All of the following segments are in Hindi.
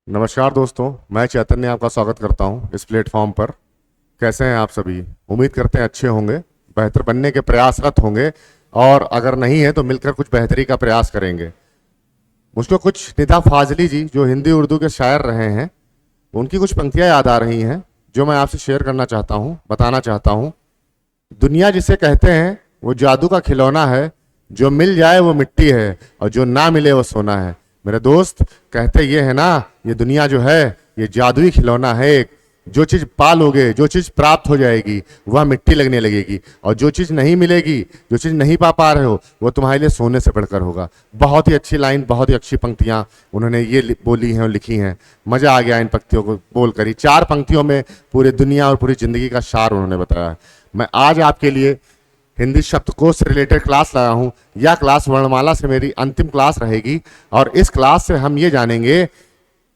नमस्कार दोस्तों, मैं चैतन्य आपका स्वागत करता हूं इस प्लेटफॉर्म पर। कैसे हैं आप सभी? उम्मीद करते हैं अच्छे होंगे, बेहतर बनने के प्रयासरत होंगे, और अगर नहीं है तो मिलकर कुछ बेहतरी का प्रयास करेंगे। मुझको कुछ निदा फाजली जी जो हिंदी उर्दू के शायर रहे हैं, उनकी कुछ पंक्तियां याद आ रही हैं जो मैं आपसे शेयर करना चाहता हूं, बताना चाहता हूं। दुनिया जिसे कहते हैं वो जादू का खिलौना है, जो मिल जाए वो मिट्टी है और जो ना मिले वो सोना है। मेरे दोस्त, कहते ये है ना, ये दुनिया जो है ये जादुई खिलौना है एक। जो चीज पालोगे, जो चीज प्राप्त हो जाएगी वह मिट्टी लगने लगेगी, और जो चीज नहीं मिलेगी, जो चीज नहीं पा रहे हो, वो तुम्हारे लिए सोने से बढ़कर होगा। बहुत ही अच्छी लाइन, बहुत ही अच्छी पंक्तियां उन्होंने ये बोली हैं और लिखी हैं। मजा आ गया इन पंक्तियों को बोलकर ही। 4 पंक्तियों में पूरी दुनिया और पूरी जिंदगी का सार उन्होंने बताया है। मैं आज आपके लिए हिंदी शब्दकोश से रिलेटेड क्लास लाया हूं। यह क्लास वर्णमाला से मेरी अंतिम क्लास रहेगी, और इस क्लास से हम ये जानेंगे,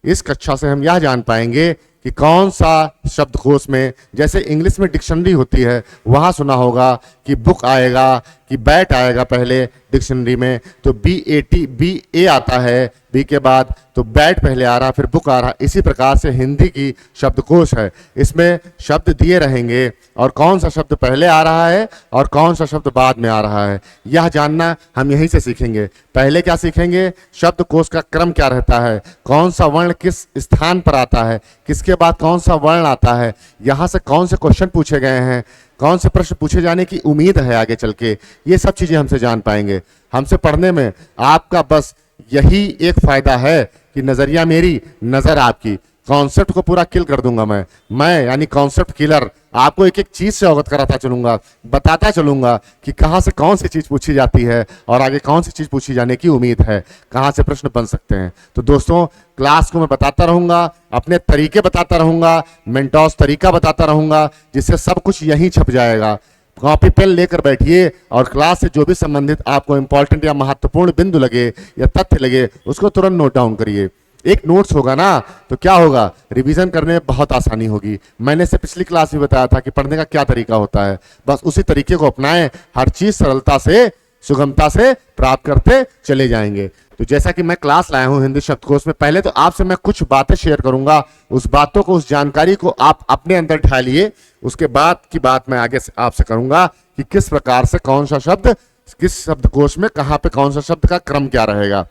इस कक्षा से हम यह जान पाएंगे कि कौन सा शब्दकोश में, जैसे इंग्लिश में डिक्शनरी होती है, वहां सुना होगा कि बुक आएगा, कि बैट आएगा पहले डिक्शनरी में, तो BAT आता है, बी के बाद तो बैट पहले आ रहा, फिर बुक आ रहा। इसी प्रकार से हिंदी की शब्दकोश है, इसमें शब्द दिए रहेंगे और कौन सा शब्द पहले आ रहा है और कौन सा शब्द बाद में आ रहा है, यह जानना हम यहीं से सीखेंगे। पहले क्या सीखेंगे? शब्दकोश का क्रम क्या रहता है, कौन सा वर्ण किस स्थान पर आता है, किसके बाद कौन सा वर्ण आता है, यहाँ से कौन से क्वेश्चन पूछे गए हैं, कौन से प्रश्न पूछे जाने की उम्मीद है आगे चल के, ये सब चीजें हमसे जान पाएंगे। हमसे पढ़ने में आपका बस यही एक फायदा है कि नजरिया मेरी, नजर आपकी। कॉन्सेप्ट को पूरा किल कर दूंगा मैं यानी कॉन्सेप्ट किलर। आपको एक एक चीज से अवगत कराता चलूंगा, बताता चलूंगा कि कहां से कौन सी चीज पूछी जाती है और आगे कौन सी चीज पूछी जाने की उम्मीद है, कहां से प्रश्न बन सकते हैं। तो दोस्तों, क्लास को मैं बताता रहूंगा, अपने तरीके बताता रहूंगा, मेंटोस तरीका बताता रहूंगा, जिससे सब कुछ यहीं छप जाएगा। कॉपी पेन लेकर बैठिए और क्लास से जो भी संबंधित आपको इंपॉर्टेंट या महत्वपूर्ण बिंदु लगे या तथ्य लगे, उसको तुरंत नोट डाउन करिए। एक नोट्स होगा ना तो क्या होगा, रिवीजन करने में बहुत आसानी होगी। मैंने से पिछली क्लास में बताया था कि पढ़ने का क्या तरीका होता है, बस उसी तरीके को अपनाएं, हर चीज सरलता से, सुगमता से प्राप्त करते चले जाएंगे। तो जैसा कि मैं क्लास लाया हूं हिंदी शब्दकोश में, पहले तो आपसे मैं कुछ बातें शेयर करूंगा, उस बातों को, उस जानकारी को आप अपने अंदर ढालिए। उसके बाद की बात मैं आगे से आपसे करूंगा कि किस प्रकार से कौन सा शब्द किस शब्दकोश में कहां पे कौन सा शब्द का क्रम क्या रहेगा,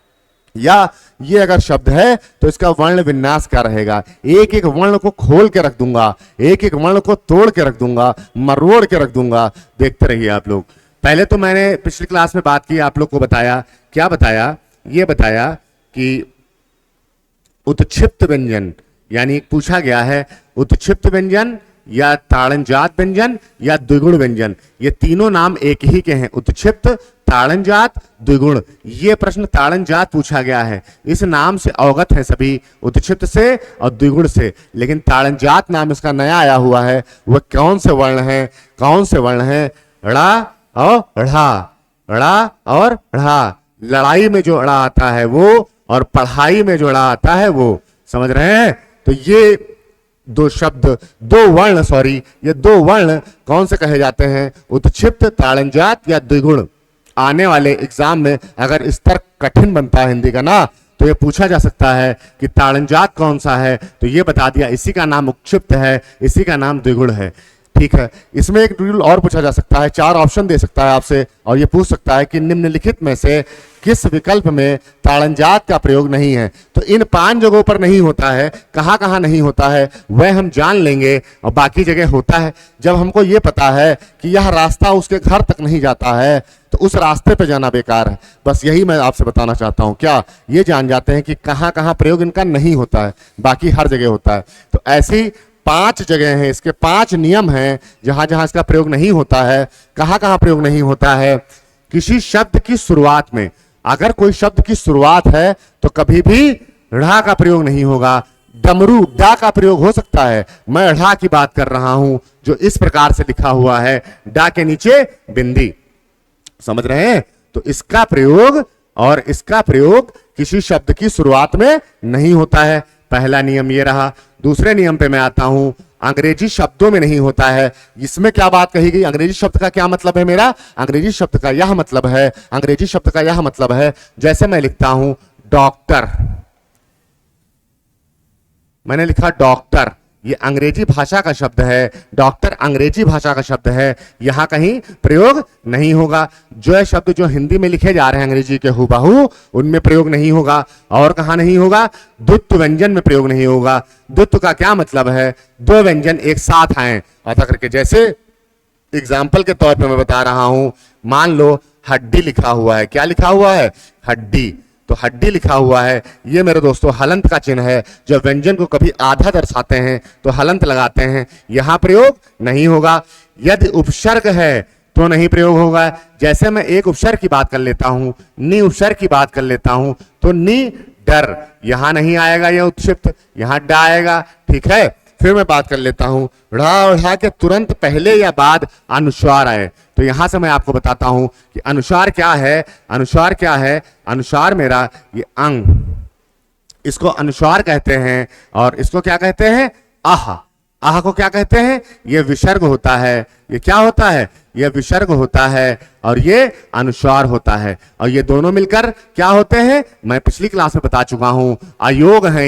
या ये अगर शब्द है तो इसका वर्ण विन्यास क्या रहेगा। एक एक वर्ण को खोल के रख दूंगा, एक एक वर्ण को तोड़ के रख दूंगा, मरोड़ के रख दूंगा। देखते रहिए आप लोग। पहले तो मैंने पिछली क्लास में बात की, आप लोग को बताया, क्या बताया, ये बताया कि उत्क्षिप्त व्यंजन, यानी पूछा गया है उत्क्षिप्त व्यंजन या ताड़नजात व्यंजन या द्विगुण व्यंजन, ये तीनों नाम एक ही के हैं, उत्क्षिप्त, ताड़नजात, द्विगुण। ये प्रश्न ताड़नजात पूछा गया है, इस नाम से अवगत है सभी, उत्क्षिप्त से और द्विगुण से। लेकिन ताड़नजात नाम इसका नया आया हुआ है, वह कौन से वर्ण है, कौन से वर्ण है? ड़ा और ढ़ा, ड़ा और ढ़ा। लड़ाई में जो ड़ा आता है वो, और पढ़ाई में जो ड़ा आता है वो, समझ रहे हैं? तो ये दो शब्द, ये दो वर्ण कौन से कहे जाते हैं? उत्क्षिप्त, ताड़नजात या द्विगुण। आने वाले एग्जाम में अगर स्तर कठिन बनता है हिंदी का ना, तो ये पूछा जा सकता है कि ताड़नजात कौन सा है, तो ये बता दिया इसी का नाम उत्क्षिप्त है, इसी का नाम द्विगुण है। ठीक है, इसमें एक रूल और पूछा जा सकता है, 4 ऑप्शन दे सकता है आपसे, और ये पूछ सकता है कि निम्नलिखित में से किस विकल्प में ताड़नजात का प्रयोग नहीं है। तो इन 5 जगहों पर नहीं होता है, कहां कहां नहीं होता है वह हम जान लेंगे, और बाकी जगह होता है। जब हमको ये पता है कि यह रास्ता उसके घर तक नहीं जाता है, तो उस रास्ते पे जाना बेकार है। बस यही मैं आपसे बताना चाहता हूं। क्या ये जान जाते हैं कि कहां कहां प्रयोग इनका नहीं होता है, बाकी हर जगह होता है। तो ऐसी 5 जगह हैं, इसके 5 नियम हैं जहां जहां इसका प्रयोग नहीं होता है। कहां कहां प्रयोग नहीं होता है? किसी शब्द की शुरुआत में, अगर कोई शब्द की शुरुआत है तो कभी भी ढ़ा का प्रयोग नहीं होगा। डमरू, डा का प्रयोग हो सकता है, मैं ढ़ा की बात कर रहा हूं जो इस प्रकार से लिखा हुआ है, डा के नीचे बिंदी, समझ रहे हैं? तो इसका प्रयोग और इसका प्रयोग किसी शब्द की शुरुआत में नहीं होता है। पहला नियम ये रहा। दूसरे नियम पे मैं आता हूं, अंग्रेजी शब्दों में नहीं होता है। इसमें क्या बात कही गई? अंग्रेजी शब्द का क्या मतलब है मेरा? अंग्रेजी शब्द का यह मतलब है, अंग्रेजी शब्द का यह मतलब है, जैसे मैं लिखता हूं डॉक्टर, मैंने लिखा डॉक्टर, ये अंग्रेजी भाषा का शब्द है, डॉक्टर अंग्रेजी भाषा का शब्द है, यहां कहीं प्रयोग नहीं होगा। जो है शब्द जो हिंदी में लिखे जा रहे हैं अंग्रेजी के हुबहू, उनमें प्रयोग नहीं होगा। और कहां नहीं होगा? द्वित्व व्यंजन में प्रयोग नहीं होगा। द्वित्व का क्या मतलब है? दो व्यंजन एक साथ आए ऐसा करके। जैसे एग्जाम्पल के तौर पे मैं बता रहा हूं, मान लो हड्डी लिखा हुआ है। क्या लिखा हुआ है? हड्डी। तो हड्डी लिखा हुआ है, ये मेरे दोस्तों हलंत का चिन्ह है। जब व्यंजन को कभी आधा दर्शाते हैं तो हलंत लगाते हैं, यहां प्रयोग नहीं होगा। यदि उपसर्ग है तो नहीं प्रयोग होगा। जैसे मैं एक उपसर्ग की बात कर लेता हूं, नी उपसर्ग की बात कर लेता हूं, तो नी डर, यहां नहीं आएगा, यह उत्क्षिप्त, यहां डा आएगा। ठीक है, फिर मैं बात कर लेता हूं, ढ़ा ढ़ा के तुरंत पहले या बाद अनुस्वार आए। तो यहां से मैं आपको बताता हूं कि अनुस्वार क्या है। अनुस्वार क्या है? अनुस्वार मेरा ये अंग, इसको अनुस्वार कहते हैं। और इसको क्या कहते हैं? आह। आह को क्या कहते हैं? ये विसर्ग होता है। ये क्या होता है? ये विसर्ग होता है और ये अनुस्वार होता है। और ये दोनों मिलकर क्या होते हैं? मैं पिछली क्लास में बता चुका हूं, अयोग हैं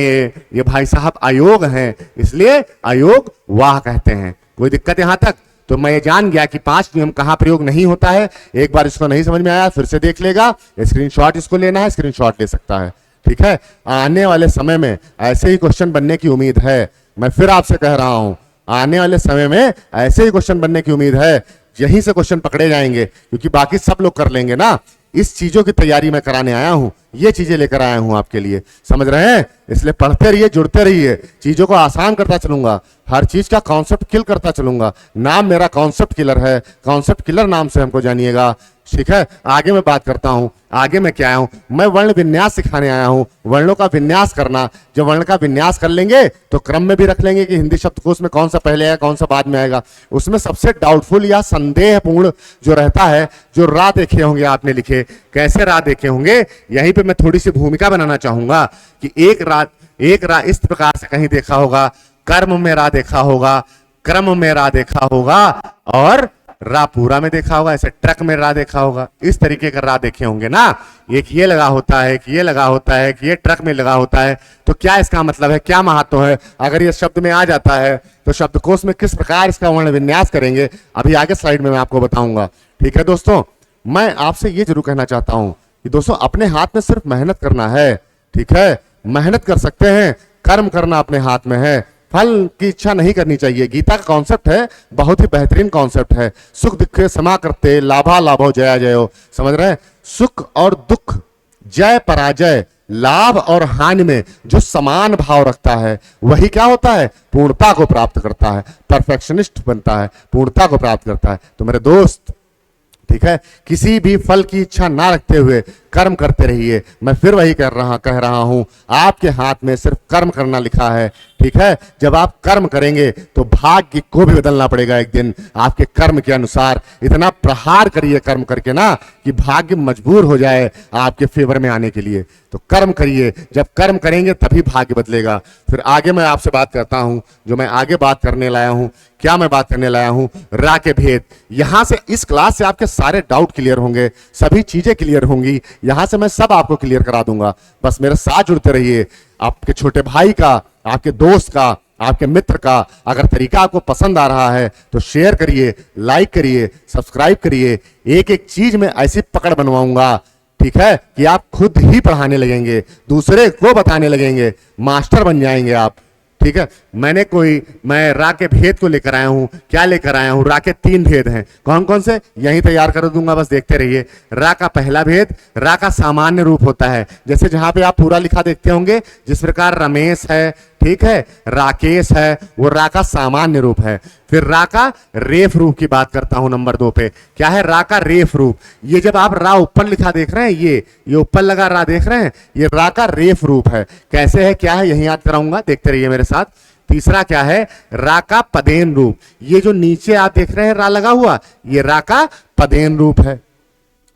ये भाई साहब अयोग हैं, इसलिए अयोग वाह कहते हैं। कोई दिक्कत यहां तक? तो मैं ये जान गया कि 5 नियम कहां प्रयोग नहीं होता है। एक बार इसको नहीं समझ में आया फिर से देख लेगा, स्क्रीनशॉट इसको लेना है, स्क्रीनशॉट ले सकता है। ठीक है, आने वाले समय में ऐसे ही क्वेश्चन बनने की उम्मीद है। मैं फिर आपसे कह रहा हूं, आने वाले समय में ऐसे ही क्वेश्चन बनने की उम्मीद है। यहीं से क्वेश्चन पकड़े जाएंगे क्योंकि बाकी सब लोग कर लेंगे ना। इस चीजों की तैयारी मैं कराने आया हूं, ये चीजें लेकर आया हूं आपके लिए, समझ रहे हैं? इसलिए पढ़ते रहिए, जुड़ते रहिए, चीजों को आसान करता चलूंगा, हर चीज का कॉन्सेप्ट किल करता चलूंगा। नाम मेरा कॉन्सेप्ट किलर है, कॉन्सेप्ट किलर नाम से हमको जानिएगा। ठीक है, आगे मैं बात करता हूं। आगे मैं क्या आया हूं? मैं वर्ण विन्यास सिखाने आया हूं, वर्णों का विन्यास करना। जब वर्ण का विन्यास कर लेंगे तो क्रम में भी रख लेंगे कि हिंदी शब्दकोश में कौन सा पहले आएगा कौन सा बाद में आएगा। उसमें सबसे डाउटफुल या संदेहपूर्ण जो रहता है, जो रा देखे होंगे आपने लिखे, कैसे रा देखे होंगे, यहीं पे मैं थोड़ी सी भूमिका बनाना चाहूंगा कि एक रा इस प्रकार से कहीं देखा होगा, कर्म में रा देखा होगा, क्रम में रा देखा होगा और रा पूरा में देखा होगा, ऐसे ट्रक में रा देखा होगा। इस तरीके का रा देखे होंगे ना। एक ये लगा होता है, कि ये लगा होता है, कि ये ट्रक में लगा होता है। तो क्या इसका मतलब है, क्या महत्व है? अगर ये शब्द में आ जाता है तो शब्दकोश में किस प्रकार इसका वर्ण विन्यास करेंगे, अभी आगे स्लाइड में मैं आपको बताऊंगा। ठीक है दोस्तों, मैं आपसे ये जरूर कहना चाहता हूं कि दोस्तों अपने हाथ में सिर्फ मेहनत करना है। ठीक है, मेहनत कर सकते हैं, कर्म करना अपने हाथ में है, फल की इच्छा नहीं करनी चाहिए। गीता का कॉन्सेप्ट है, बहुत ही बेहतरीन कॉन्सेप्ट है, सुख दुख समा करते लाभा लाभो जया जयो। समझ रहे हैं? सुख और दुख, जय पराजय, लाभ और हानि में जो समान भाव रखता है वही क्या होता है? पूर्णता को प्राप्त करता है, परफेक्शनिस्ट बनता है, पूर्णता को प्राप्त करता है। तो मेरे दोस्त, ठीक है, किसी भी फल की इच्छा ना रखते हुए कर्म करते रहिए। मैं फिर वही कह रहा हूं, आपके हाथ में सिर्फ कर्म करना लिखा है। ठीक है, जब आप कर्म करेंगे तो भाग्य को भी बदलना पड़ेगा एक दिन आपके कर्म के अनुसार। इतना प्रहार करिए कर्म करके ना कि भाग्य मजबूर हो जाए आपके फेवर में आने के लिए। तो कर्म करिए, जब कर्म करेंगे तभी भाग्य बदलेगा। फिर आगे मैं आपसे बात करता हूं, जो मैं आगे बात करने लाया हूं, क्या मैं बात करने लाया हूं? रा के भेद। यहां से इस क्लास से आपके सारे डाउट क्लियर होंगे, सभी चीजें क्लियर होंगी, यहां से मैं सब आपको क्लियर करा दूंगा। बस मेरे साथ जुड़ते रहिए। आपके छोटे भाई का, आपके दोस्त का, आपके मित्र का अगर तरीका आपको पसंद आ रहा है तो शेयर करिए, लाइक करिए, सब्सक्राइब करिए। एक एक चीज में ऐसी पकड़ बनवाऊंगा, ठीक है, कि आप खुद ही पढ़ाने लगेंगे, दूसरे को बताने लगेंगे, मास्टर बन जाएंगे आप। ठीक है, मैं रा के भेद को लेकर आया हूं। क्या लेकर आया हूं? रा के 3 भेद हैं। कौन कौन से? यहीं तैयार कर दूंगा, बस देखते रहिए। रा का पहला भेद, रा का सामान्य रूप होता है। जैसे जहां पे आप पूरा लिखा देखते होंगे, जिस प्रकार रमेश है, ठीक है, राकेश है, वो रा का सामान्य रूप है। फिर रा का रेफ रूप की बात करता हूं नंबर 2 पे। क्या है? रा का रेफ रूप। ये जब आप रा ऊपर लिखा देख रहे हैं, ये ऊपर लगा रा देख रहे हैं, ये रा का रेफ रूप है। कैसे है, क्या है, यही याद कराऊंगा, देखते रहिए मेरे साथ। तीसरा क्या है? रा का पदेन रूप। ये जो नीचे आप देख रहे हैं रा लगा हुआ, ये रा का पदेन रूप है।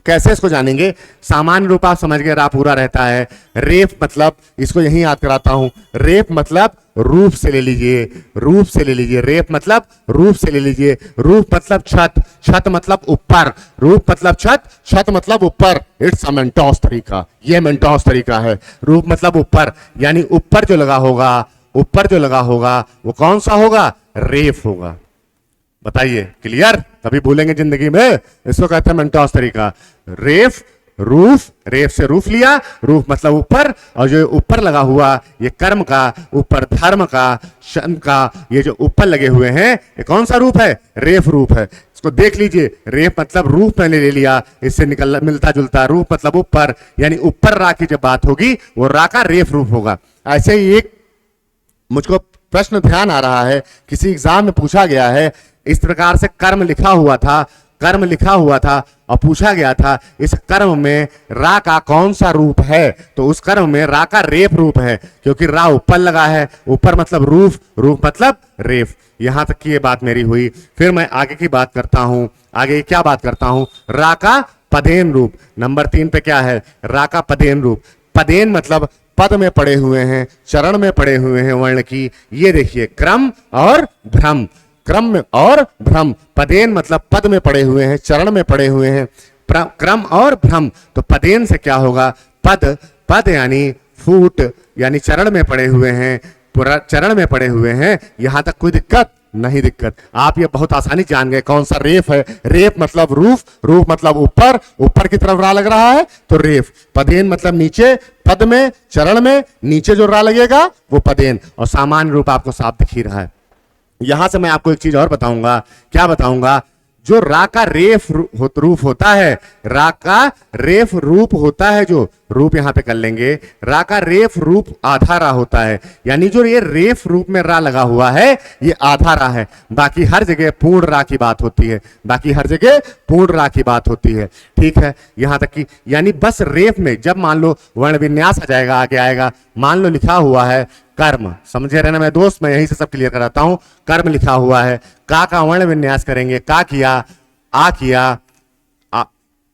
कैसे इसको जानेंगे? सामान्य रूप आप समझ गए, रा पूरा रहता है। रेफ मतलब, इसको यही याद कराता हूं, रेफ मतलब रूप से ले लीजिए, रूप से ले लीजिए। रेफ मतलब रूप से ले लीजिए। रूप मतलब छत, छत मतलब ऊपर, रूप मतलब छत, छत मतलब ऊपर। इट्स अ मेंटोस तरीका, ये मेंटोस तरीका है। रूप मतलब ऊपर, यानी ऊपर जो लगा होगा ऊपर जो लगा होगा वो कौन सा होगा? रेफ होगा। बताइए, क्लियर? कभी भूलेंगे जिंदगी में? इसको कहते हैं मेंटोस तरीका। रेफ, रूफ, रेफ से रूफ लिया, रूफ मतलब ऊपर, और जो ऊपर लगा हुआ ये कर्म का, ऊपर धर्म का, शन का, ये जो ऊपर लगे हुए हैं ये कौन सा रूप है? रेफ रूप है। इसको देख लीजिए, रेफ मतलब रूप मैंने ले लिया, इससे निकल मिलता जुलता, रूप मतलब ऊपर, यानी ऊपर रा की जब बात होगी वो रा का रेफ रूप होगा। ऐसे ही एक मुझको प्रश्न ध्यान आ रहा है, किसी एग्जाम में पूछा गया है, इस प्रकार से कर्म लिखा हुआ था, कर्म लिखा हुआ था और पूछा गया था इस कर्म में रा का कौन सा रूप है? तो उस कर्म में रा का रेफ रूप है, क्योंकि रा ऊपर लगा है, ऊपर मतलब रूफ, रूप मतलब रेफ। यहां तक की ये बात मेरी हुई। फिर मैं आगे की बात करता हूं। आगे क्या बात करता हूं? रा का पदेन रूप। नंबर 3 पे क्या है? रा का पदेन रूप। पदेन मतलब पद में पड़े हुए हैं, चरण में पड़े हुए हैं वर्ण की। ये देखिए, क्रम और भ्रम, क्रम में और भ्रम। पदेन मतलब पद में पड़े हुए हैं, चरण में पड़े हुए हैं, क्रम और भ्रम। तो पदेन से क्या होगा? पद, पद यानी फूट, यानी चरण में पड़े हुए हैं, पूरा चरण में पड़े हुए हैं। यहां तक कोई दिक्कत नहीं? दिक्कत आप ये बहुत आसानी जान गए कौन सा रेफ है। रेफ मतलब रूफ, रूफ मतलब ऊपर, ऊपर की तरफ रा लग रहा है तो रेफ। पदेन मतलब नीचे, पद में, चरण में, नीचे जो रा लगेगा वो पदेन। और सामान्य रूप आपको साफ दिख ही रहा है। यहां से मैं आपको एक चीज और बताऊंगा। क्या बताऊंगा? जो रा का रेफ रूप होता है, रा का रेफ रूप होता है, जो रूप यहां पे कर लेंगे, रा का रेफ रूप आधा रा होता है। यानी जो ये रेफ रूप में रा लगा हुआ है ये आधा रा है, बाकी हर जगह पूर्ण रा की बात होती है, बाकी हर जगह पूर्ण रा की बात होती है। ठीक है, यहां तक कि यानी बस रेफ में जब मान लो वर्ण विन्यास आ जाएगा, आगे आएगा, मान लो लिखा हुआ है कर्म, समझे रहना मैं दोस्त, मैं यहीं से सब क्लियर कराता हूं। कर्म लिखा हुआ है, का वर्ण विन्यास करेंगे, का किया, आ किया,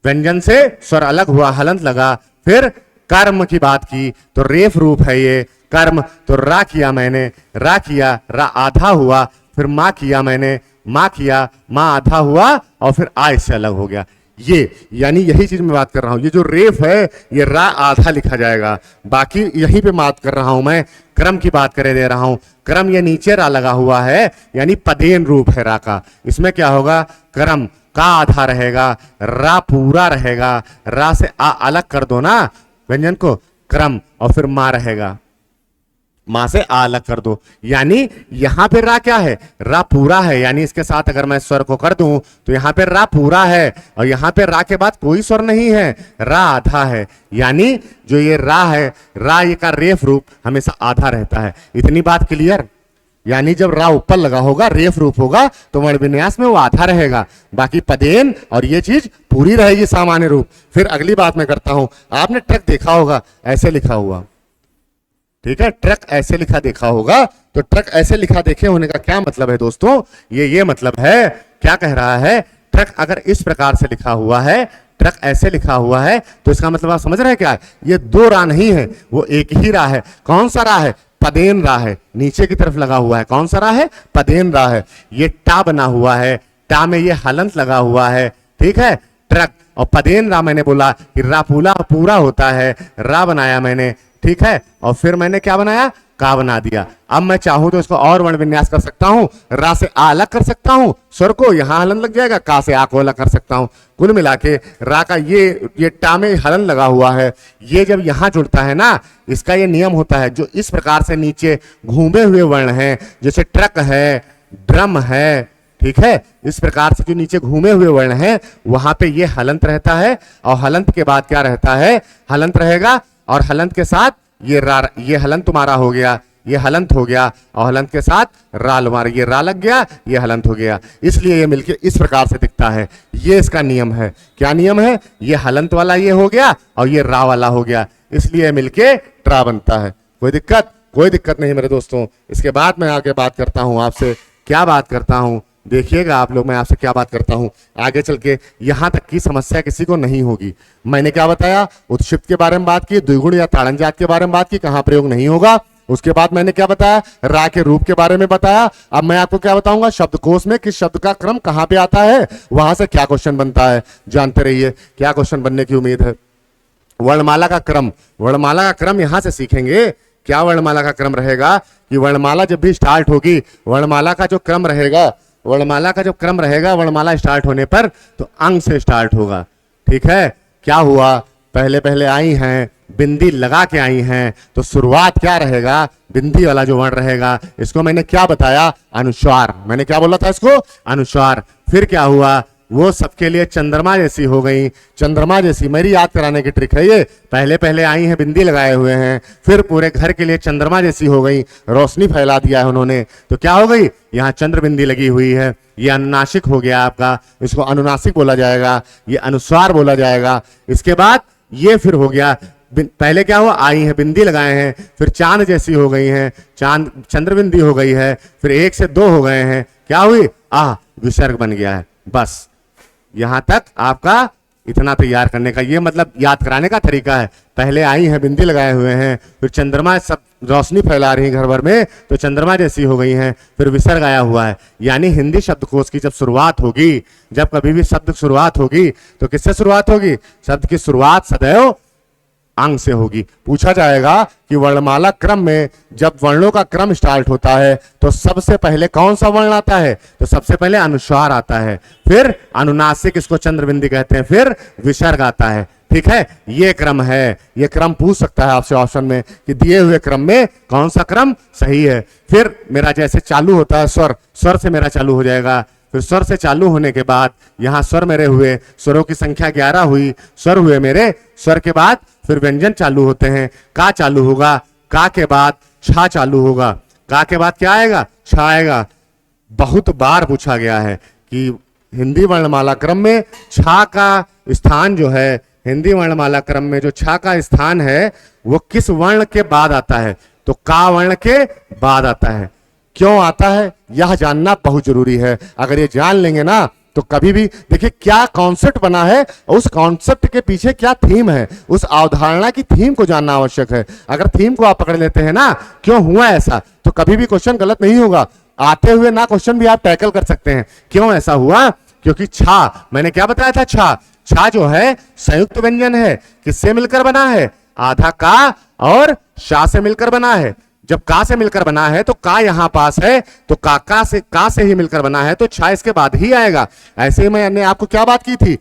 व्यंजन से स्वर अलग हुआ, हलंत लगा, फिर कर्म की बात की तो रेफ रूप है ये कर्म। तो रा किया मैंने, रा किया, रा आधा हुआ, फिर मां किया मैंने, मां किया, मां आधा हुआ, और फिर आ इससे अलग हो गया। ये यानी यही चीज मैं बात कर रहा हूं। ये जो रेफ है ये रा आधा लिखा जाएगा, बाकी यहीं पे बात कर रहा हूं मैं, क्रम की बात करे दे रहा हूं। क्रम ये नीचे रा लगा हुआ है, यानी पदेन रूप है रा का। इसमें क्या होगा? क्रम का आधा रहेगा, रा पूरा रहेगा, रा से आ अलग कर दो ना व्यंजन को, क्रम, और फिर मां रहेगा, मां से आ अलग कर दो। यानी यहां पे रा क्या है? रा पूरा है, यानी इसके साथ अगर मैं स्वर को कर दूं तो यहां पे रा पूरा है, और यहां पे रा के बाद कोई स्वर नहीं है, रा आधा है। यानी जो ये रा है, रा ये का रेफ रूप हमेशा आधा रहता है। इतनी बात क्लियर? यानी जब रा ऊपर लगा होगा, रेफ रूप होगा, तो वर्ण विन्यास में वो आधा रहेगा, बाकी पदेन और ये चीज पूरी रहेगी सामान्य रूप। फिर अगली बात मैं करता हूं। आपने ट्रक देखा होगा, ऐसे लिखा हुआ, ठीक है, ट्रक ऐसे लिखा देखा होगा। तो ट्रक ऐसे लिखा देखे होने का क्या मतलब है दोस्तों? ये मतलब है, क्या कह रहा है? ट्रक अगर इस प्रकार से लिखा हुआ है, ट्रक ऐसे लिखा हुआ है, तो इसका मतलब आप समझ रहे हैं क्या है? ये दो रा नहीं है, वो एक ही रा है। कौन सा रा है? पदेन रा है, नीचे की तरफ लगा हुआ है। कौन सा रा है? पदेन रा है। ये टा बना हुआ है, टा में ये हलंत लगा हुआ है, ठीक है, ट्रक। और पदेन रा मैंने बोला कि रा पूरा होता है, रा बनाया मैंने, ठीक है, और फिर मैंने क्या बनाया? का बना दिया। अब मैं चाहूं तो इसको और वर्ण विन्यास कर सकता हूं, रा से आ अलग कर सकता हूं, स्वर को यहां हलन लग जाएगा, का से आ को अलग कर सकता हूं। कुल मिला के रा का ये टा में हलन लगा हुआ है, ये जब यहां जुड़ता है ना, इसका ये नियम होता है, जो इस प्रकार से नीचे घूमे हुए वर्ण हैं, जैसे ट्रक है, ड्रम है, ठीक है, इस प्रकार से जो नीचे घूमे हुए वर्ण हैं वहां पे ये हलंत रहता है, और हलंत के बाद क्या रहता है? हलंत रहेगा, और हलंत के साथ ये हलंत तुम्हारा हो गया, ये हलंत हो गया, और हलंत के साथ रा तुम्हारा, ये रा लग गया, ये हलंत हो गया। इसलिए ये मिलके इस प्रकार से दिखता है। ये इसका नियम है। क्या नियम है? ये हलंत वाला ये हो गया, और ये रा वाला हो गया, इसलिए मिलके ट्रा बनता है। कोई दिक्कत? कोई दिक्कत नहीं मेरे दोस्तों। इसके बाद मैं आगे बात करता हूं आपसे। क्या बात करता हूं? देखिएगा आप लोग, मैं आपसे क्या बात करता हूं आगे चल के। यहां तक की समस्या किसी को नहीं होगी। मैंने क्या बताया? उत्क्षिप्त के बारे में बात की, द्विगुण या ताड़न जात के बारे में बात की, कहां प्रयोग नहीं होगा। उसके बाद मैंने क्या बताया? रा के रूप के बारे में बताया। अब मैं आपको क्या बताऊंगा? शब्दकोश में किस शब्द का क्रम कहां पे आता है, वहां से क्या क्वेश्चन बनता है, जानते रहिए। क्या क्वेश्चन बनने की उम्मीद है? वर्णमाला का क्रम, वर्णमाला का क्रम यहां से सीखेंगे। क्या वर्णमाला का क्रम रहेगा कि वर्णमाला जब भी स्टार्ट होगी, वर्णमाला का जो क्रम रहेगा, वर्णमाला का जो क्रम रहेगा, वर्णमाला स्टार्ट होने पर तो अंग से स्टार्ट होगा। ठीक है, क्या हुआ, पहले पहले आई हैं, बिंदी लगा के आई हैं, तो शुरुआत क्या रहेगा, बिंदी वाला जो वर्ण रहेगा, इसको मैंने क्या बताया, अनुस्वार। मैंने क्या बोला था इसको, अनुस्वार। फिर क्या हुआ, वो सबके लिए चंद्रमा जैसी हो गई, चंद्रमा जैसी, मेरी याद कराने की ट्रिक है ये। पहले पहले आई हैं, बिंदी लगाए हुए हैं, फिर पूरे घर के लिए चंद्रमा जैसी हो गई, रोशनी फैला दिया है उन्होंने, तो क्या हो गई, यहाँ चंद्र बिंदी लगी हुई है। ये अनुनासिक हो गया आपका, इसको अनुनासिक बोला जाएगा, ये अनुस्वार बोला जाएगा। इसके बाद ये फिर हो गया, पहले क्या हुआ, आई है, बिंदी लगाए हैं, फिर चांद जैसी हो गई हैं, चांद चंद्र बिंदी हो गई है, फिर 1 से 2 हो गए हैं, क्या हुई, विसर्ग बन गया है। बस यहां तक आपका इतना तैयार करने का, ये मतलब याद कराने का तरीका है। पहले आई है, बिंदी लगाए हुए हैं, फिर चंद्रमा, सब रोशनी फैला रही है घर भर में, तो चंद्रमा जैसी हो गई हैं, फिर विसर्ग आया हुआ है। यानी हिंदी शब्दकोश की जब शुरुआत होगी, जब कभी भी शब्द शुरुआत होगी, तो किससे शुरुआत होगी, शब्द की शुरुआत सदैव अंग से होगी। पूछा जाएगा कि वर्णमाला क्रम में जब वर्णों का क्रम स्टार्ट होता है तो सबसे पहले कौन सा वर्ण आता है, तो सबसे पहले अनुस्वार आता है, फिर अनुनासिक, इसको चंद्रबिंदी कहते हैं, फिर विसर्ग आता है। ठीक है, ये क्रम है, ये क्रम पूछ सकता है आपसे ऑप्शन में कि दिए हुए क्रम में कौन सा क्रम सही है। फिर मेरा जैसे चालू होता है स्वर, स्वर से मेरा चालू हो जाएगा, फिर स्वर से चालू होने के बाद यहाँ स्वर मेरे हुए, स्वरों की संख्या 11 हुई, स्वर हुए मेरे, स्वर के बाद फिर व्यंजन चालू होते हैं, का चालू होगा, का के बाद छा चालू होगा, का के बाद क्या आएगा, छा आएगा। बहुत बार पूछा गया है कि हिंदी वर्णमाला क्रम में छा का स्थान जो है, हिंदी वर्णमाला क्रम में जो छा का स्थान है वो किस वर्ण के बाद आता है, तो का वर्ण के बाद आता है। क्यों आता है यह जानना बहुत जरूरी है। अगर ये जान लेंगे ना तो कभी भी, देखिए क्या कॉन्सेप्ट बना है, उस कॉन्सेप्ट के पीछे क्या थीम है, उस अवधारणा की थीम को जानना आवश्यक है। अगर थीम को आप पकड़ लेते हैं ना, क्यों हुआ ऐसा, तो कभी भी क्वेश्चन गलत नहीं होगा। आते हुए ना क्वेश्चन भी आप टैकल कर सकते हैं। क्यों ऐसा हुआ, क्योंकि छा, मैंने क्या बताया था, छा, छा जो है संयुक्त व्यंजन है, किससे मिलकर बना है, आधा का और शा से मिलकर बना है। जब का से मिलकर बना है तो का यहां पास है, तो का से ही मिलकर बना है, तो छा इसके बाद ही आएगा। ऐसे ही मैंने आपको क्या बात की थी,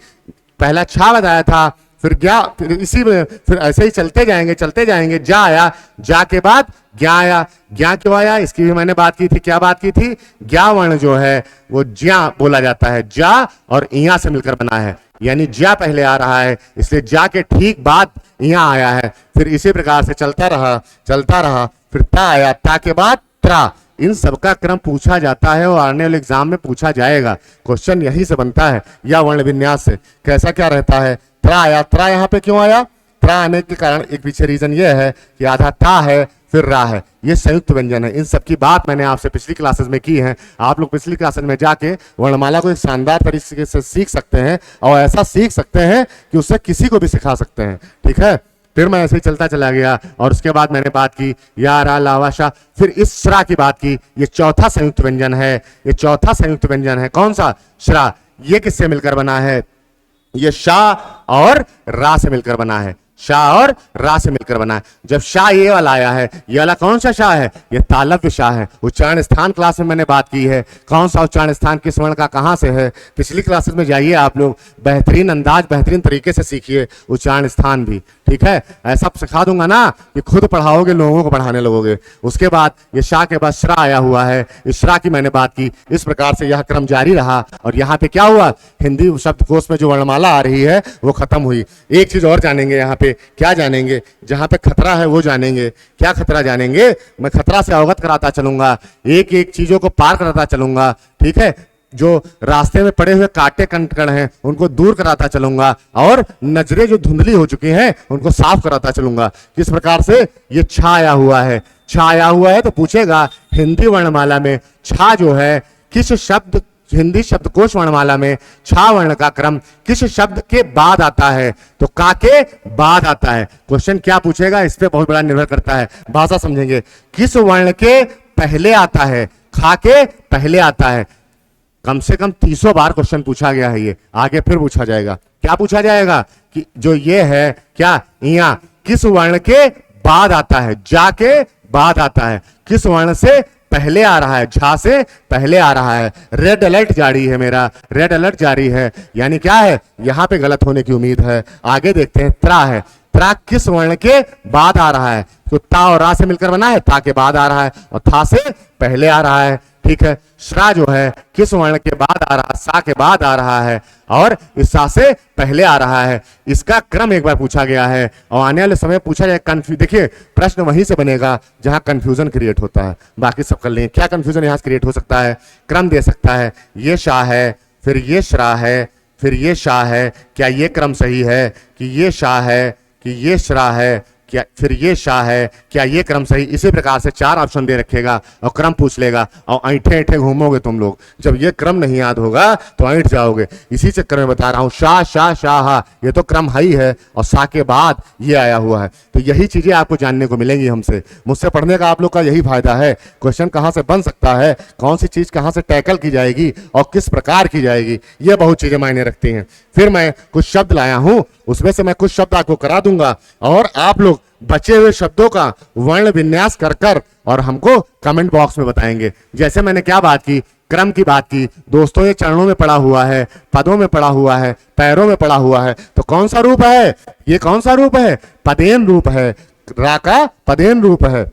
पहला छा बताया था, फिर ज्ञा, फिर इसी में फिर ऐसे ही चलते जाएंगे, जा आया, जा के बाद ज्ञा आया, ज्ञा क्यों आया, इसकी भी मैंने बात की थी। क्या बात की थी, ज्ञा वर्ण जो है वो ज्या बोला जाता है, जा और इया से मिलकर बना है, यानी ज्या पहले आ रहा है, इसलिए जा के ठीक बाद इया आया है। फिर इसी प्रकार से चलता रहा, फिर ता आया, ता के बाद त्रा। इन सबका क्रम पूछा जाता है और आने वाले एग्जाम में पूछा जाएगा। क्वेश्चन यही से बनता है, या वर्ण विन्यास से। कैसा क्या रहता है, त्रा आया, त्रा यहाँ पे क्यों आया, त्रा आने के कारण एक पीछे रीजन ये है कि आधा ता है, फिर रा है, ये संयुक्त व्यंजन है। इन सब की बात मैंने आपसे पिछली क्लासेस में की है। आप लोग पिछली क्लासेस में जाके वर्णमाला को एक शानदार तरीके से सीख सकते हैं, और ऐसा सीख सकते हैं कि उससे किसी को भी सिखा सकते हैं। ठीक है, फिर मैं ऐसे ही चलता चला गया, और उसके बाद मैंने बात की या, रा, लावा, शा, फिर इस श्रा की बात की। ये चौथा संयुक्त व्यंजन है, ये चौथा संयुक्त व्यंजन है, कौन सा, श्रा। ये किससे मिलकर बना है, ये शा और रा से मिलकर बना है, शा और रा से मिलकर बना है। जब शा ये वाला आया है, ये वाला कौन सा शा है, ये तालव्य शा है। उच्चारण स्थान क्लास में मैंने बात की है, कौन सा उच्चारण स्थान किस वर्ण का कहां से है। पिछली क्लासेस में जाइए आप लोग, बेहतरीन अंदाज, बेहतरीन तरीके से सीखिए उच्चारण स्थान भी। ठीक है, ऐसा सिखा दूंगा ना कि खुद पढ़ाओगे, लोगों को पढ़ाने लगोगे। उसके बाद ये शा के बाद श्रा आया हुआ है, इस श्रा की मैंने बात की। इस प्रकार से यह क्रम जारी रहा, और यहाँ पे क्या हुआ, हिंदी शब्दकोश में जो वर्णमाला आ रही है वो खत्म हुई। एक चीज और जानेंगे यहाँ पे, क्या जानेंगे, जहां पे खतरा है वो जानेंगे। क्या खतरा जानेंगे, मैं खतरा से अवगत कराता चलूंगा, एक एक चीजों को पार कराता चलूंगा। ठीक है, जो रास्ते में पड़े हुए कांटे कंकड़ हैं उनको दूर कराता चलूंगा, और नजरें जो धुंधली हो चुकी हैं उनको साफ कराता चलूंगा। किस प्रकार से, ये छाया हुआ है, छाया हुआ है, तो पूछेगा हिंदी वर्णमाला में छा जो है किस शब्द, हिंदी शब्दकोश वर्णमाला में छा वर्ण का क्रम किस शब्द के बाद आता है, तो का के बाद आता है। क्वेश्चन क्या पूछेगा, इस पे बहुत बड़ा निर्भर करता है, भाषा समझेंगे। किस वर्ण के पहले आता है, खा के पहले आता है। कम से कम 300 बार क्वेश्चन पूछा गया है, ये आगे फिर पूछा जाएगा। क्या पूछा जाएगा कि जो ये है क्या, इया किस वर्ण के बाद आता है, जा के बाद आता है। किस वर्ण से पहले आ रहा है? झा से पहले आ रहा है। रेड अलर्ट जारी है, मेरा रेड अलर्ट जारी है, यानी क्या है? यहां पे गलत होने की उम्मीद है। आगे देखते हैं, त्रा है। त्रा किस वर्ण के बाद आ रहा है? तो ता और रा से मिलकर बना है, ता के बाद आ रहा है, और था से पहले आ रहा है। ठीक है। श्रा जो है किस वर्ण के बाद आ रहा है? सा के बाद आ रहा है, और इस सा से पहले आ रहा है। इसका क्रम एक बार पूछा गया है, और आने वाले समय पूछा जाए। देखिए, प्रश्न वहीं से बनेगा जहां कंफ्यूजन क्रिएट होता है। बाकी सब कर लेंगे। क्या कंफ्यूजन यहां से क्रिएट हो सकता है? क्रम दे सकता है, ये शाह है, फिर ये श्रा है, फिर ये शाह है। क्या ये क्रम सही है कि ये शाह है कि ये श्रा है, क्या फिर ये शाह है? क्या ये क्रम सही? इसी प्रकार से 4 ऑप्शन दे रखेगा और क्रम पूछ लेगा, और ऐठे ऐठे घूमोगे तुम लोग। जब ये क्रम नहीं याद होगा तो ऐठ जाओगे। इसी चक्कर में बता रहा हूं, शाह शाह शाह, ये तो क्रम ही है, और सा के बाद ये आया हुआ है। तो यही चीजें आपको जानने को मिलेंगी हमसे। मुझसे पढ़ने का आप लोग का यही फायदा है। क्वेश्चन कहां से बन सकता है, कौन सी चीज कहां से टैकल की जाएगी और किस प्रकार की जाएगी, ये बहुत चीजें मायने रखती हैं। फिर मैं कुछ शब्द लाया हूं, उसमें से मैं कुछ शब्द आपको करा दूंगा, और आप लोग बचे हुए शब्दों का वर्ण विन्यास कर कर और हमको कमेंट बॉक्स में बताएंगे। जैसे मैंने क्या बात की, क्रम की बात की। दोस्तों, ये चरणों में पड़ा हुआ है, पदों में पड़ा हुआ है, पैरों में पड़ा हुआ है, तो कौन सा रूप है? ये कौन सा रूप है? पदेन रूप है। रा का पदेन रूप है।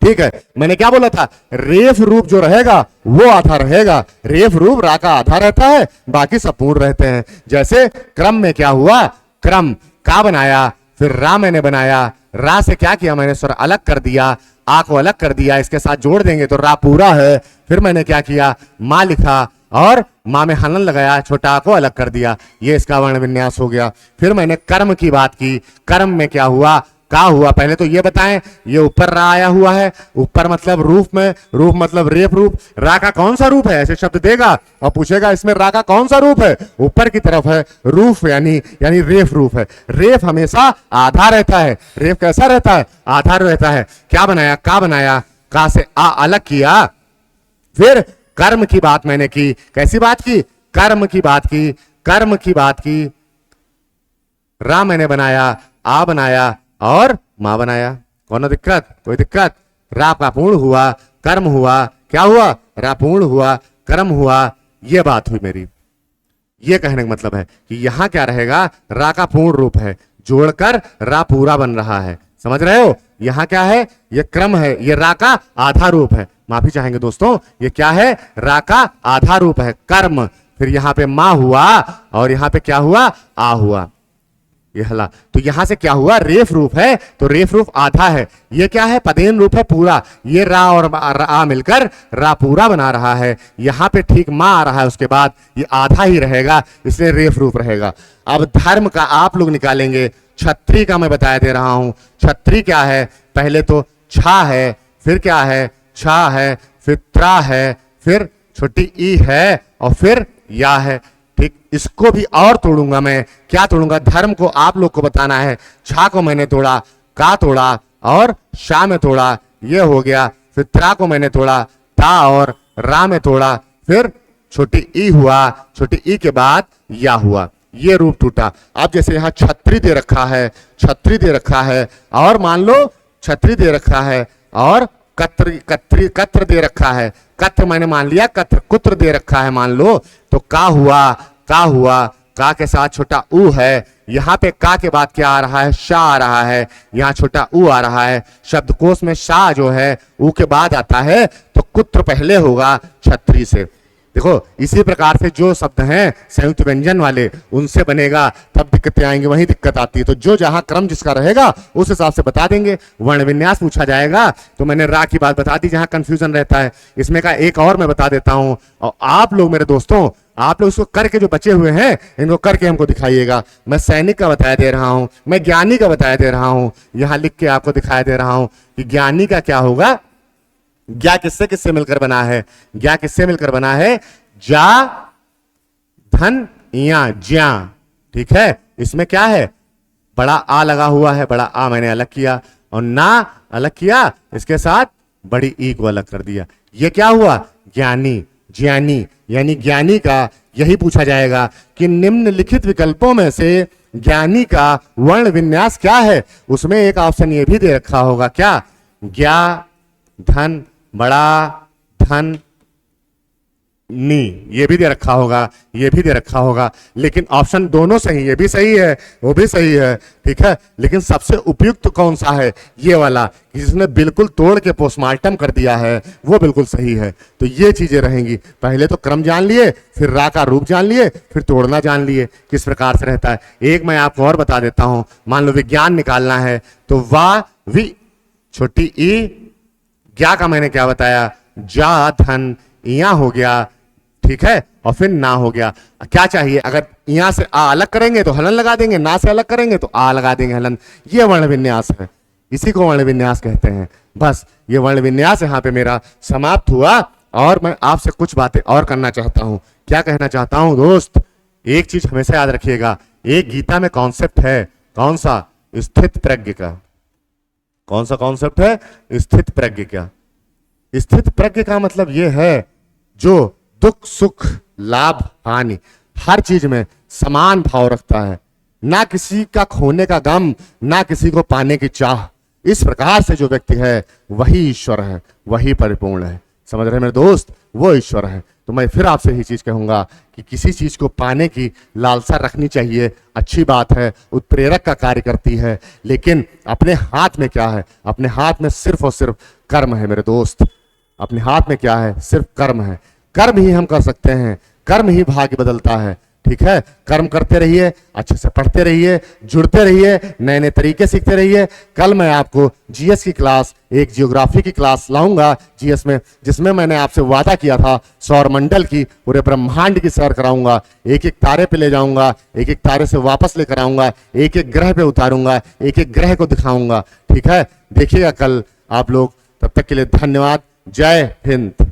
ठीक है। मैंने क्या बोला था? रेफ रूप जो रहेगा वो आधा रहेगा। रेफ रूप रा का आधा रहता है, बाकी सब पूर्ण रहते हैं। जैसे क्रम में क्या हुआ? क्रम का बनाया, फिर रा मैंने बनाया। रा से क्या किया? मैंने स्वर अलग कर दिया, आ को अलग कर दिया, इसके साथ जोड़ देंगे तो रा पूरा है। फिर मैंने क्या किया? मां लिखा, और मां में हलन लगाया, छोटा आ को अलग कर दिया। ये इसका वर्ण विन्यास हो गया। फिर मैंने कर्म की बात की। कर्म में क्या हुआ? का हुआ। पहले तो ये बताएं, ये ऊपर रा आया हुआ है, ऊपर मतलब रूप में, रूप मतलब रेफ रूप। रा का कौन सा रूप है? ऐसे शब्द देगा और पूछेगा इसमें रा का कौन सा रूप है? ऊपर की तरफ है, रूप यानी रेफ रूप है। रेफ हमेशा आधा रहता है। रेफ कैसा रहता है? आधा रहता है। क्या बनाया? का बनाया, का से आ अलग किया। फिर कर्म की बात मैंने की। कैसी बात की? कर्म की बात की। कर्म की बात की। रा मैंने बनाया, आ बनाया, और मां बनाया। कौन दिक्कत? कोई दिक्कत? रा का पूर्ण हुआ, कर्म हुआ, क्या हुआ? रा पूर्ण हुआ, कर्म हुआ। ये बात हुई मेरी। ये कहने का मतलब है कि यहां क्या रहेगा? रा का पूर्ण रूप है, जोड़कर रा पूरा बन रहा है। समझ रहे हो? यहां क्या है? ये क्रम है, ये रा का आधा रूप है। माफी चाहेंगे दोस्तों, ये क्या है? रा का आधा रूप है, कर्म। फिर यहां पे मां हुआ, और यहां पे क्या हुआ? आ हुआ। ये हला, तो यहां से क्या हुआ? रेफ रूप है, तो रेफ रूप आधा है। ये क्या है? पदेन रूप है पूरा। ये रा और आ मिलकर रा पूरा बना रहा है। यहां पे ठीक मां आ रहा है, उसके बाद ये आधा ही रहेगा, इसलिए रेफ रूप रहेगा। अब धर्म का आप लोग निकालेंगे। छत्री का मैं बताया दे रहा हूं। छत्री क्या है? पहले तो छा है, फिर क्या है? छा है, फिर त्रा है, फिर छोटी ई है, और फिर या है। ठीक, इसको भी और तोड़ूंगा मैं। क्या तोड़ूंगा? धर्म को आप लोग को बताना है। छा को मैंने तोड़ा, का तोड़ा, और शा में तोड़ा, ये हो गया। फिर त्रा को मैंने तोड़ा, ता और रा में तोड़ा, फिर छोटी ई हुआ, छोटी ई के बाद या हुआ। ये रूप टूटा। अब जैसे यहां छत्री दे रखा है, छत्री दे रखा है, और मान लो छत्री दे रखा है, और कत्र दे रखा है। कत्र मैंने मान लिया, कत्र कुत्र दे रखा है मान लो, तो का हुआ, का हुआ, का के साथ छोटा ऊ है। यहां पे का के बाद क्या आ रहा है? शा आ रहा है। यहां छोटा ऊ आ रहा है। शब्दकोश में शा जो है ऊ के बाद आता है, तो कुत्र पहले होगा छत्री से। देखो, इसी प्रकार से जो शब्द हैं संयुक्त व्यंजन वाले, उनसे बनेगा, तब दिक्कतें आएंगी, वही दिक्कत आती है। तो जो जहां क्रम जिसका रहेगा उस हिसाब से बता देंगे। वर्ण विन्यास पूछा जाएगा, तो मैंने रा की बात बता दी जहां कंफ्यूजन रहता है। इसमें का एक और मैं बता देता हूं, और आप लोग मेरे दोस्तों, आप लोग इसको करके जो बचे हुए हैं इनको करके हमको दिखाइएगा। मैं सैनिक का बताया दे रहा हूं, मैं ज्ञानी का बताया दे रहा हूं, यहां लिख के आपको दिखाया दे रहा हूं कि ज्ञानी का क्या होगा। ज्ञा किससे किससे मिलकर बना है? ज्ञा किससे मिलकर बना है? जा धन या ज्या। ठीक है। इसमें क्या है? बड़ा आ लगा हुआ है, बड़ा आ मैंने अलग किया, और ना अलग किया, इसके साथ बड़ी ई को अलग कर दिया। ये क्या हुआ? ज्ञानी, ज्ञानी, यानी ज्ञानी का यही पूछा जाएगा कि निम्नलिखित विकल्पों में से ज्ञानी का वर्ण विन्यास क्या है, उसमें एक ऑप्शन ये भी दे रखा होगा, क्या, ज्ञा धन बड़ा धन नी, ये भी दे रखा होगा, ये भी दे रखा होगा। लेकिन ऑप्शन दोनों सही, ये भी सही है वो भी सही है, ठीक है। लेकिन सबसे उपयुक्त कौन सा है, ये वाला, जिसने बिल्कुल तोड़ के पोस्टमार्टम कर दिया है, वो बिल्कुल सही है। तो ये चीजें रहेंगी, पहले तो क्रम जान लिए, फिर रा का रूप जान लिए, फिर तोड़ना जान लिए किस प्रकार से रहता है। एक मैं आपको और बता देता हूं, मान लो विज्ञान निकालना है तो वा वि छोटी ई, ज्ञा का मैंने क्या बताया, जा धन इया हो गया, ठीक है, और फिर ना हो गया। क्या चाहिए, अगर यहां से आ अलग करेंगे तो हलन लगा देंगे, ना से अलग करेंगे तो आ लगा देंगे हलन। ये वर्ण विन्यास है, इसी को वर्ण विन्यास कहते हैं। बस ये वर्ण विन्यास यहां पे मेरा समाप्त हुआ। और मैं आपसे कुछ बातें और करना चाहता हूं। क्या कहना चाहता हूं दोस्त, एक चीज हमेशा याद रखिएगा, एक गीता में कॉन्सेप्ट है, कौन सा, स्थित प्रज्ञ का। कौन सा कॉन्सेप्ट है, स्थित प्रज्ञ का। स्थित प्रज्ञ का मतलब यह है जो दुख सुख लाभ हानि हर चीज में समान भाव रखता है, ना किसी का खोने का गम, ना किसी को पाने की चाह। इस प्रकार से जो व्यक्ति है वही ईश्वर है, वही परिपूर्ण है। समझ रहे मेरे दोस्त, वो ईश्वर है। तो मैं फिर आपसे यही चीज कहूंगा कि किसी चीज को पाने की लालसा रखनी चाहिए, अच्छी बात है, उत्प्रेरक का कार्य करती है। लेकिन अपने हाथ में क्या है, अपने हाथ में सिर्फ और सिर्फ कर्म है मेरे दोस्त। अपने हाथ में क्या है, सिर्फ कर्म है। कर्म ही हम कर सकते हैं, कर्म ही भाग्य बदलता है, ठीक है। कर्म करते रहिए, अच्छे से पढ़ते रहिए, जुड़ते रहिए, नए नए तरीके सीखते रहिए। कल मैं आपको जीएस की क्लास, एक जियोग्राफी की क्लास लाऊंगा जीएस में, जिसमें मैंने आपसे वादा किया था सौरमंडल की, पूरे ब्रह्मांड की सैर कराऊंगा। एक एक तारे पे ले जाऊंगा, एक एक तारे से वापस लेकर आऊंगा, एक एक ग्रह पे उतारूंगा, एक एक ग्रह को दिखाऊंगा, ठीक है। देखिएगा कल आप लोग। तब तक के लिए धन्यवाद। जय हिंद।